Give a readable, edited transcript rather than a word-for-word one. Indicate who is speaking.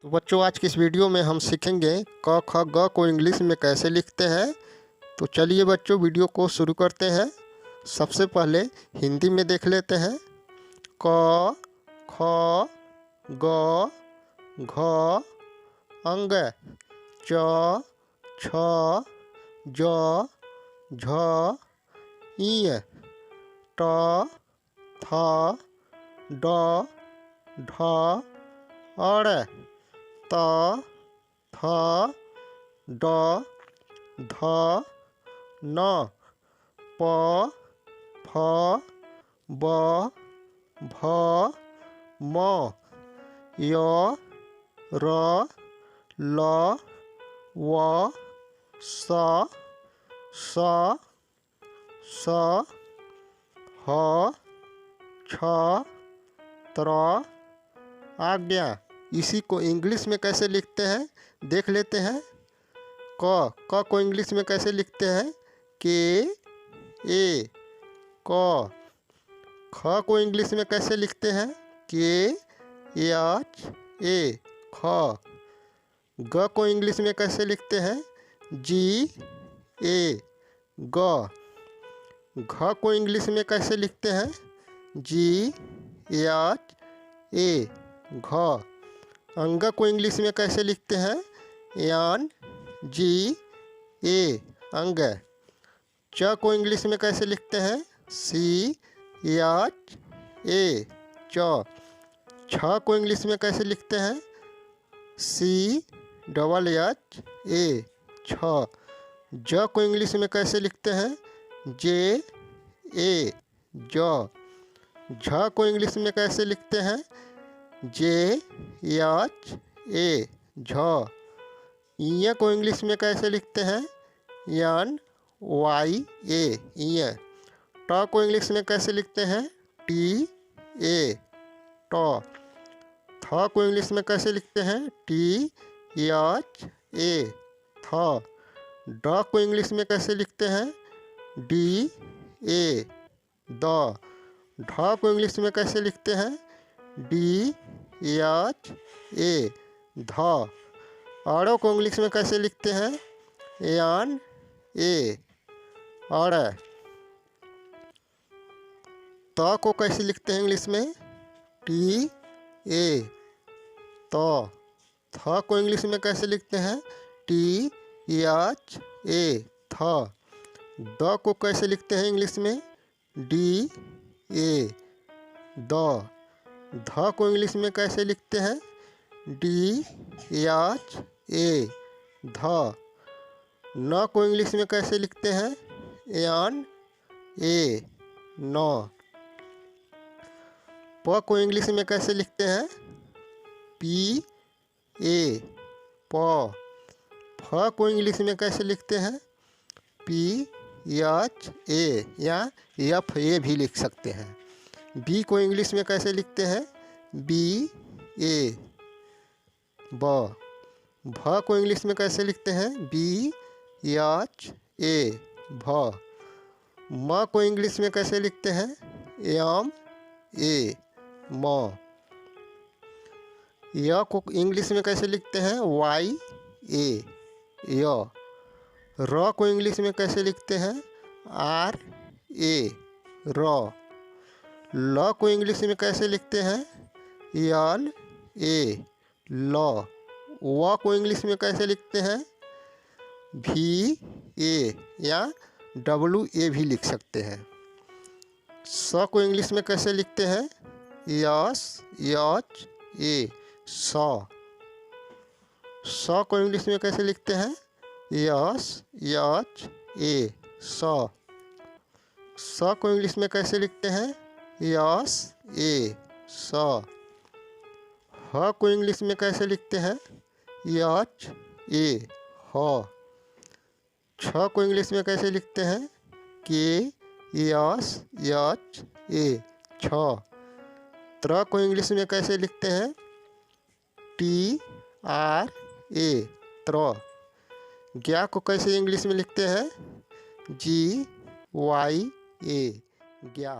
Speaker 1: तो बच्चों, आज की इस वीडियो में हम सीखेंगे क ख ग को इंग्लिश में कैसे लिखते हैं। तो चलिए बच्चों, वीडियो को शुरू करते हैं। सबसे पहले हिंदी में देख लेते हैं। क ख ग घ अंग च छ ज झ इं ट थ ड ढ अड़ त थ ड ध न प फ ब भ म य र ल व स ह छ त्र आज्ञा। इसी को इंग्लिश में कैसे लिखते हैं देख लेते हैं। क को इंग्लिश में कैसे लिखते हैं? के ए क। ख को इंग्लिश में कैसे लिखते हैं? के एच ए ख। ग को इंग्लिश में कैसे लिखते हैं? जी ए ग। घ को इंग्लिश में कैसे लिखते हैं? जी एच ए घ। अंग को इंग्लिश में कैसे लिखते हैं? एन जी ए अंग। च को इंग्लिश में कैसे लिखते हैं? सी एच ए च। छ को इंग्लिश में कैसे लिखते हैं? सी डबल एच ए छ। ज को इंग्लिश में कैसे लिखते हैं? जे ए ज। झ को इंग्लिश में कैसे लिखते हैं? जे एच ए झ। इं को इंग्लिश में कैसे लिखते हैं? एन वाई ए इं। ट को इंग्लिश में कैसे लिखते हैं? टी ए ट। थ को इंग्लिश में कैसे लिखते हैं? टी एच ए थ। ड को इंग्लिश में कैसे लिखते हैं? D A the. ढ को इंग्लिश में कैसे लिखते हैं? डी एच ए ध। अड़ को इंग्लिश में कैसे लिखते हैं? एन ए अड़। त को कैसे लिखते हैं इंग्लिश में? टी ए त। थ को इंग्लिश में कैसे लिखते हैं? टी एच ए थ। द को कैसे लिखते हैं इंग्लिश में? D A the. ध को इंग्लिश में कैसे लिखते हैं? डी एच ए ध। न को इंग्लिश में कैसे लिखते हैं? एन ए न। प को इंग्लिश में कैसे लिखते हैं? पी ए प। फ को इंग्लिश में कैसे लिखते हैं? पी एच ए या एफ ए भी लिख सकते हैं। बी को इंग्लिश में कैसे लिखते हैं? बी ए ब। भ को इंग्लिश में कैसे लिखते हैं? बी एच ए भ। म को इंग्लिश में कैसे लिखते हैं? एम ए म। य को इंग्लिश में कैसे लिखते हैं? वाई ए य। र को इंग्लिश में कैसे लिखते हैं? आर ए र। ल को इंग्लिश में कैसे लिखते हैं? एल ए ल। व को इंग्लिश में कैसे लिखते हैं? भी ए या डब्लू ए भी लिख सकते हैं। स को इंग्लिश में कैसे लिखते हैं? यस एच ए स। स को इंग्लिश में कैसे लिखते हैं? यस एच ए स। स को इंग्लिश में कैसे लिखते हैं? यस ए स। ह को इंग्लिश में कैसे लिखते हैं? एच ए ह। छ को इंग्लिश में कैसे लिखते हैं? के एस एच ए छ। त्र को इंग्लिश में कैसे लिखते हैं? टी आर ए त्र। ज्ञा को कैसे इंग्लिश में लिखते हैं? जी वाई ए ज्ञा।